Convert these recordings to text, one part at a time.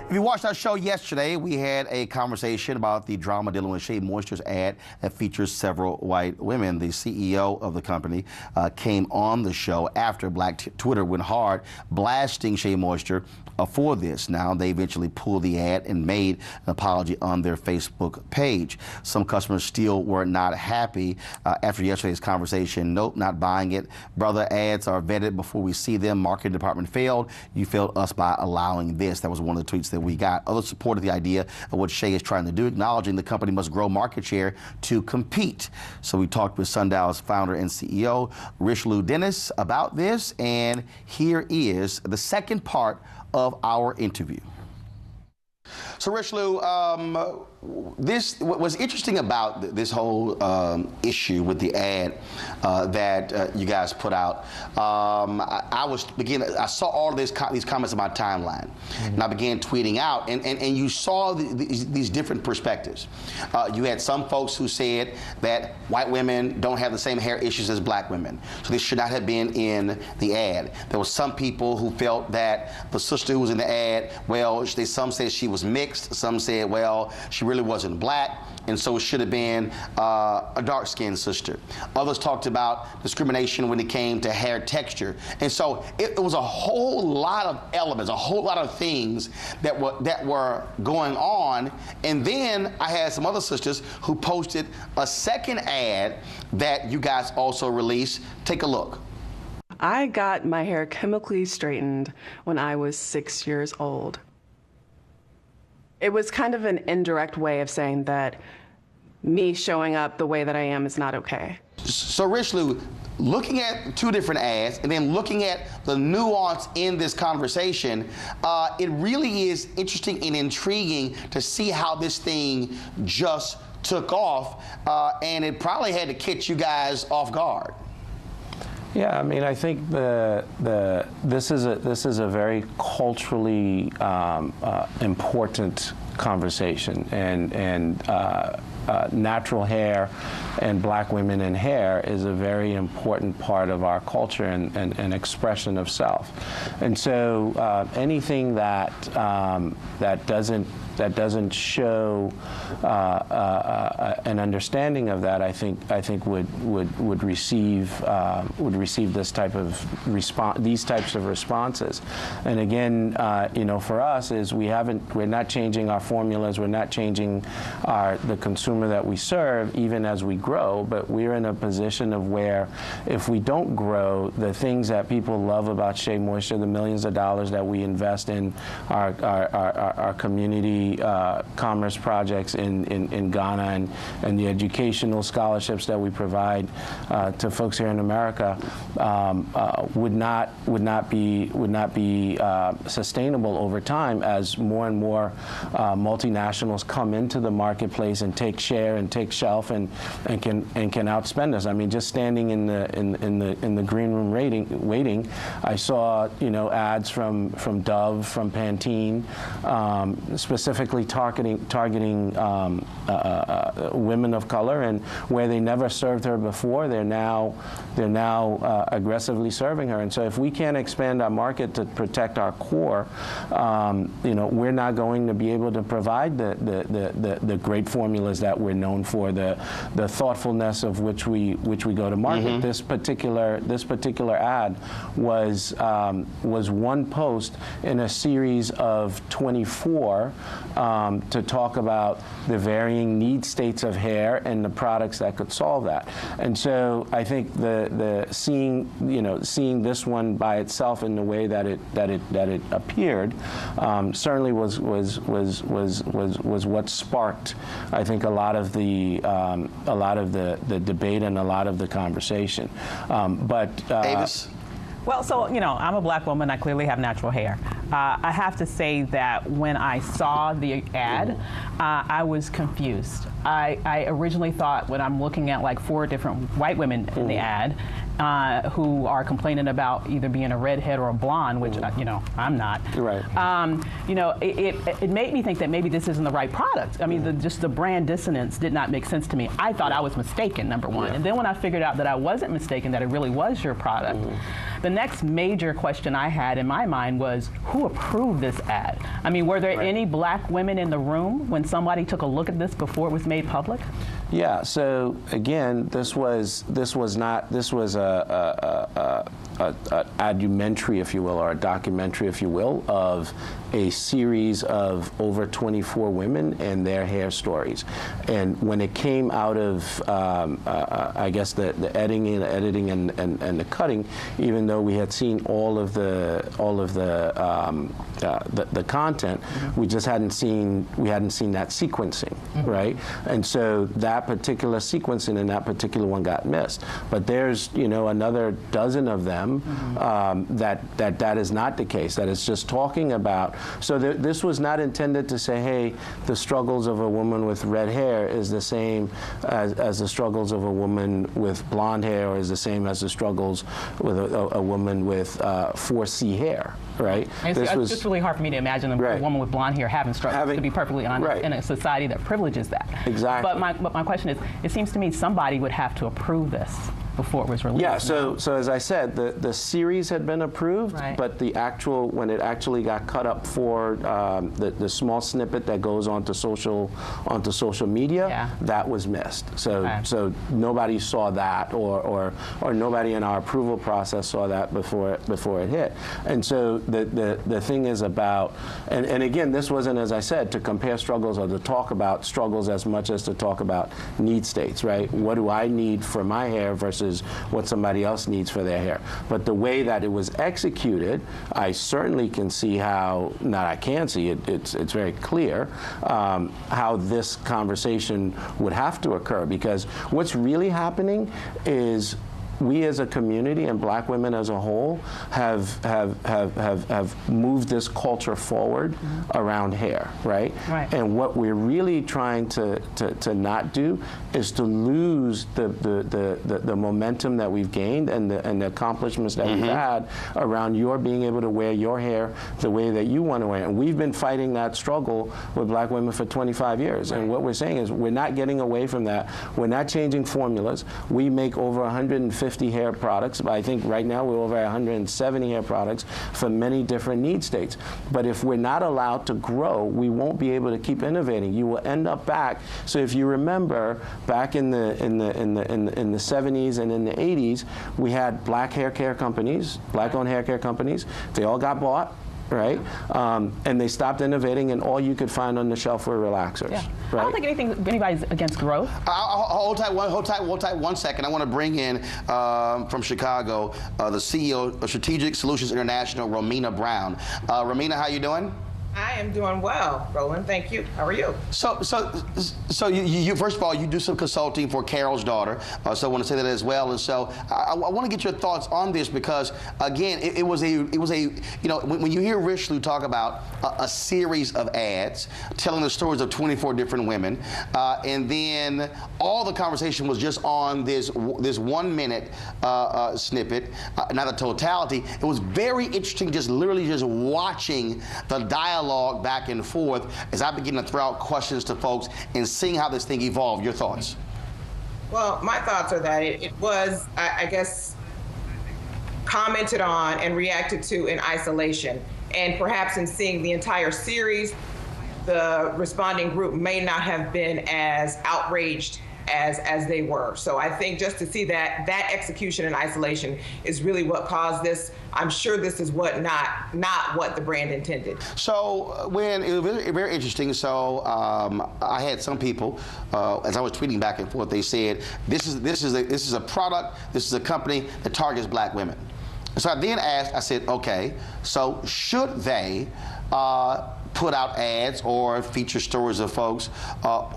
If you watched our show yesterday, we had a conversation about the drama dealing with Shea Moisture's ad that features several white women. The CEO of the company came on the show after Black Twitter went hard blasting Shea Moisture for this. Now, they eventually pulled the ad and made an apology on their Facebook page. Some customers still were not happy after yesterday's conversation. Nope, not buying it. Brother, ads are vetted before we see them. Marketing department failed. You failed us by allowing this. That was one of the tweets that we got. Others supported the idea of what Shea is trying to do, acknowledging the company must grow market share to compete. So we talked with Sundial's founder and CEO, Richelieu Dennis, about this, and here is the second part of our interview. So Richelieu, this what was interesting about this whole issue with the ad that you guys put out. I saw all of these comments on my timeline, and I began tweeting out, and you saw these different perspectives. You had some folks who said that white women don't have the same hair issues as black women, so this should not have been in the ad. There were some people who felt that the sister who was in the ad, well, some said she was mixed, some said, well, she really wasn't black, and so it should have been a dark-skinned sister. Others talked about discrimination when it came to hair texture. And so it was a whole lot of elements, a whole lot of things that were going on. And then I had some other sisters who posted a second ad that you guys also released. Take a look. I got my hair chemically straightened when I was 6 years old. It was kind of an indirect way of saying that me showing up the way that I am is not okay. So Richelieu, looking at two different ads and then looking at the nuance in this conversation, it really is interesting and intriguing to see how this thing just took off, and it probably had to catch you guys off guard. Yeah, I mean, I think this is a very culturally important conversation, and natural hair and black women in hair is a very important part of our culture and expression of self. And so anything that doesn't show an understanding of that, I think would receive this type of these types of responses. And again, for us is we're not changing our formulas, we're not changing the consumer that we serve, even as we grow. But we're in a position of where if we don't grow, the things that people love about Shea Moisture, the millions of dollars that we invest in our community commerce projects in Ghana and the educational scholarships that we provide to folks here in America would not be sustainable over time as more and more multinationals come into the marketplace and take share and take shelf and can outspend us. I mean, just standing in the green room waiting, I saw ads from Dove, from Pantene, specifically targeting women of color, and where they never served her before, they're now aggressively serving her. And so if we can't expand our market to protect our core, we're not going to be able to provide the great formulas that we're known for, the thoughtfulness of which we go to market. This particular ad was one post in a series of 24 to talk about the varying need states of hair and the products that could solve that. And so I think seeing this one by itself in the way that it appeared certainly was what sparked, I think, a lot of the debate and a lot of the conversation. Davis? Well, so, I'm a black woman. I clearly have natural hair. I have to say that when I saw the ad, I was confused. I originally thought, when I'm looking at like 4 different white women in the ad, who are complaining about either being a redhead or a blonde, which I'm not. Right. It made me think that maybe this isn't the right product. I mean, just the brand dissonance did not make sense to me. I thought I was mistaken, number one. And then when I figured out that I wasn't mistaken, that it really was your product, the next major question I had in my mind was, who approved this ad? I mean, were there any black women in the room when somebody took a look at this before it was made public? Yeah. So again, this was a documentary, if you will, or a documentary, if you will, of a series of over 24 women and their hair stories. And when it came out of, I guess the editing and the cutting, even though we had seen all of the content, we just hadn't seen that sequencing, right? And so that particular sequencing and that particular one got missed. But there's another dozen of them that is not the case. That is just talking about. So this was not intended to say, hey, the struggles of a woman with red hair is the same as the struggles of a woman with blonde hair, or is the same as the struggles with a woman with 4C hair, right? It's just really hard for me to imagine a woman with blonde hair having struggles, to be perfectly honest, in a society that privileges that. Exactly. But my question is, it seems to me somebody would have to approve this before it was released. Yeah, so as I said, the series had been approved, but when it actually got cut up for the small snippet that goes onto social media, that was missed. So nobody saw that, or nobody in our approval process saw that before it hit. And so the thing is about, and again, this wasn't, as I said, to compare struggles or to talk about struggles as much as to talk about need states, right? What do I need for my hair versus what somebody else needs for their hair. But the way that it was executed, I certainly can see how, not I can see, it's very clear how this conversation would have to occur, because what's really happening is we as a community and black women as a whole have moved this culture forward around hair, right? And what we're really trying to not do is to lose the momentum that we've gained and the accomplishments that we've had around your being able to wear your hair the way that you want to wear it. And we've been fighting that struggle with black women for 25 years. And what we're saying is we're not getting away from that. We're not changing formulas. We make over 150 hair products. I think right now we're over 170 hair products for many different need states. But if we're not allowed to grow, we won't be able to keep innovating. You will end up back. So if you remember, back in the 70s and in the 80s, we had black hair care companies, black-owned hair care companies. They all got bought. Right, and they stopped innovating, and all you could find on the shelf were relaxers. Yeah. Right? I don't think anybody's against growth. Hold tight 1 second. I want to bring in from Chicago the CEO of Strategic Solutions International, Romina Brown. Romina, how you doing? I am doing well, Roland. Thank you. How are you? So you first of all, you do some consulting for Carol's daughter. So I want to say that as well. And so I want to get your thoughts on this, because again, it was a when you hear Richelieu talk about a series of ads telling the stories of 24 different women, and then all the conversation was just on this 1 minute snippet, not the totality. It was very interesting, literally watching the dialogue back and forth as I begin to throw out questions to folks and seeing how this thing evolved. Your thoughts? Well, my thoughts are that it was, I guess, commented on and reacted to in isolation. And perhaps in seeing the entire series, the responding group may not have been as outraged as they were. So I think just to see that execution in isolation is really what caused this. I'm sure this is not what the brand intended. So when it was very, very interesting. So I had some people, as I was tweeting back and forth, they said this is a product, this is a company that targets black women. So I then asked, I said, okay, so should they put out ads or feature stories of folks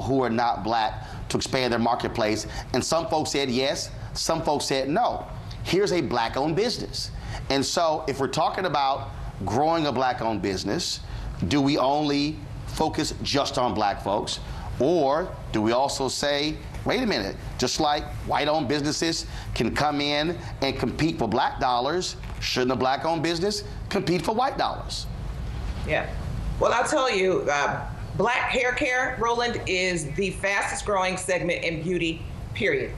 who are not black to expand their marketplace? And some folks said yes, some folks said no. Here's a black-owned business. And so if we're talking about growing a black-owned business, do we only focus just on black folks? Or do we also say, wait a minute, just like white-owned businesses can come in and compete for black dollars, shouldn't a black-owned business compete for white dollars? Yeah. Well, I'll tell you, black hair care, Roland, is the fastest growing segment in beauty, period.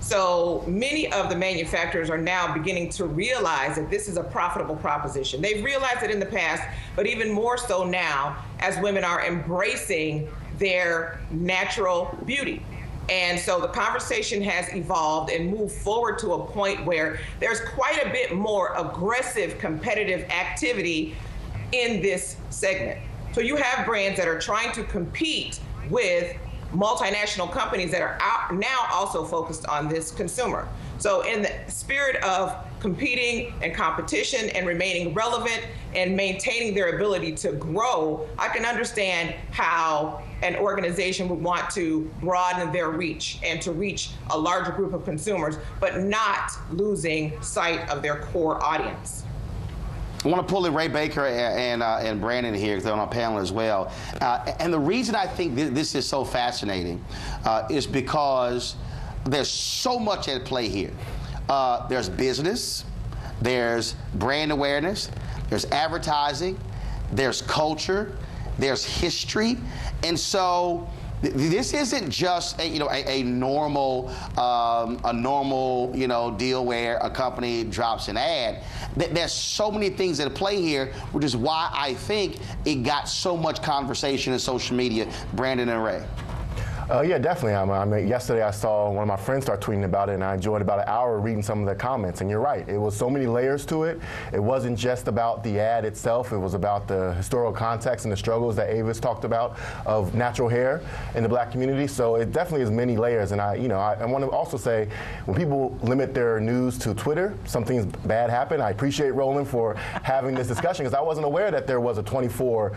So many of the manufacturers are now beginning to realize that this is a profitable proposition. They've realized it in the past, but even more so now as women are embracing their natural beauty. And so the conversation has evolved and moved forward to a point where there's quite a bit more aggressive competitive activity in this segment. So you have brands that are trying to compete with multinational companies that are out now also focused on this consumer. So in the spirit of competing and competition and remaining relevant and maintaining their ability to grow, I can understand how an organization would want to broaden their reach and to reach a larger group of consumers, but not losing sight of their core audience. I want to pull in Ray Baker and Brandon here, because they're on our panel as well. And the reason I think this is so fascinating is because there's so much at play here. There's business, there's brand awareness, there's advertising, there's culture, there's history, and so this isn't just a normal deal where a company drops an ad. There's so many things at play here, which is why I think it got so much conversation in social media. Brandon and Ray. Yeah, definitely. I mean, yesterday I saw one of my friends start tweeting about it, and I enjoyed about an hour reading some of the comments. And you're right, it was so many layers to it. It wasn't just about the ad itself. It was about the historical context and the struggles that Avis talked about of natural hair in the black community. So it definitely is many layers. And I want to also say, when people limit their news to Twitter, something's bad happened. I appreciate Roland for having this discussion, because I wasn't aware that there was a 24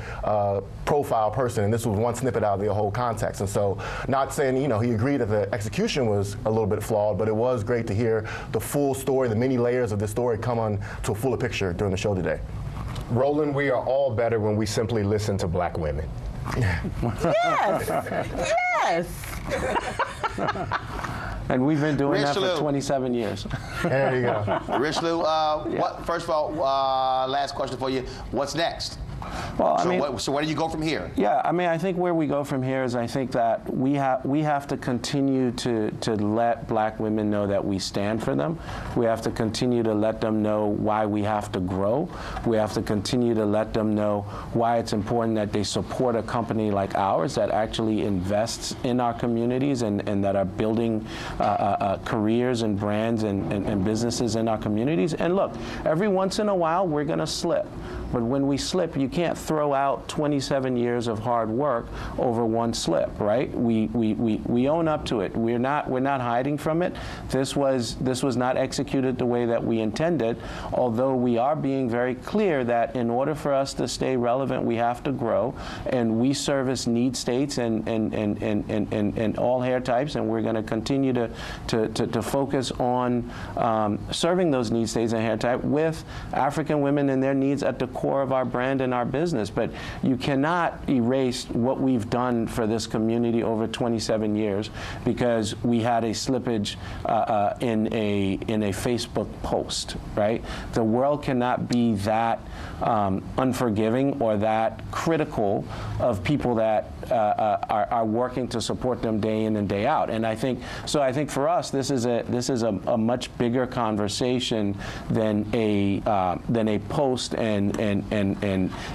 profile person, and this was one snippet out of the whole context. And so, not saying, he agreed that the execution was a little bit flawed, but it was great to hear the full story, the many layers of the story come on to a fuller picture during the show today. Roland, we are all better when we simply listen to black women. Yes. Yes. And we've been doing that Richelieu. for 27 years. There you go. Richelieu, first of all, last question for you. What's next? Well, So where do you go from here? Yeah, I think where we go from here is I think that we have to continue to let black women know that we stand for them. We have to continue to let them know why we have to grow. We have to continue to let them know why it's important that they support a company like ours that actually invests in our communities and that are building careers and brands and businesses in our communities. And look, every once in a while we're going to slip. But when we slip, you can't throw out 27 years of hard work over one slip, right? We own up to it. We're not hiding from it. This was not executed the way that we intended, although we are being very clear that in order for us to stay relevant, we have to grow, and we service need states and all hair types, and we're going to continue to focus on serving those need states and hair type with African women and their needs at the core of our brand and our business. But you cannot erase what we've done for this community over 27 years because we had a slippage in a Facebook post, right? The world cannot be that unforgiving or that critical of people that are working to support them day in and day out. And I think for us, this is a much bigger conversation than a post, and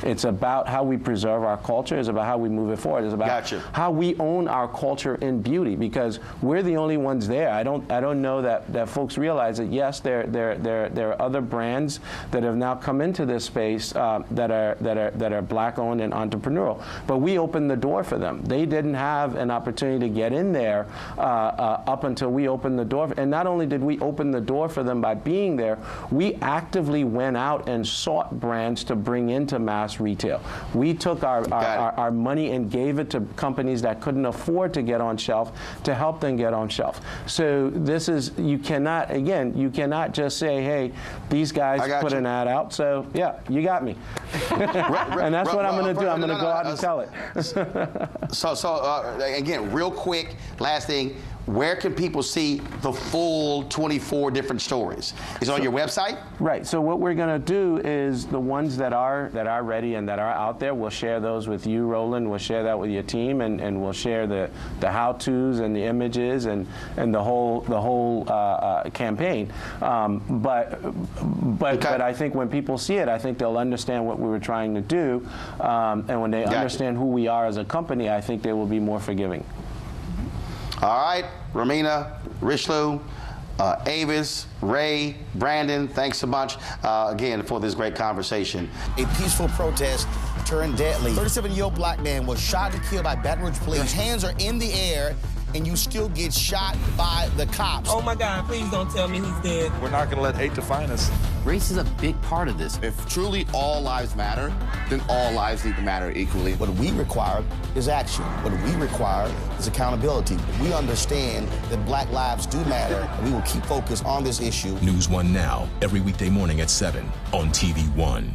it's about how we preserve our culture. It's about how we move it forward. It's about how we own our culture in beauty, because we're the only ones there. I don't know that folks realize that yes, there are other brands that have now come into this space that are black owned and entrepreneurial, but we opened the door for them. They didn't have an opportunity to get in there up until we opened the door. And not only did we open the door for them by being there, we actively went out and sought brands to bring into mass retail. We took our money and gave it to companies that couldn't afford to get on shelf to help them get on shelf. So this is, you cannot just say, hey, these guys put an ad out, so yeah, you got me. And that's what I'm going to do. I'm going to go out and tell it. So again, real quick, last thing. where can people see the full 24 different stories? Is it on your website? Right. So what we're going to do is the ones that are ready and that are out there, we'll share those with you, Roland. We'll share that with your team, and we'll share the how-tos and the images and the whole campaign. But I think when people see it, I think they'll understand what we were trying to do, and when they understand who we are as a company, I think they will be more forgiving. All right, Romina, Richelieu, Avis, Ray, Brandon, thanks so much again for this great conversation. A peaceful protest turned deadly. 37-year-old black man was shot and killed by Baton Rouge police. His hands are in the air, and you still get shot by the cops. Oh my God, please don't tell me he's dead. We're not gonna let hate define us. Race is a big part of this. If truly all lives matter, then all lives need to matter equally. What we require is action. What we require is accountability. We understand that black lives do matter, and we will keep focused on this issue. NewsOne Now, every weekday morning at 7 on TV1.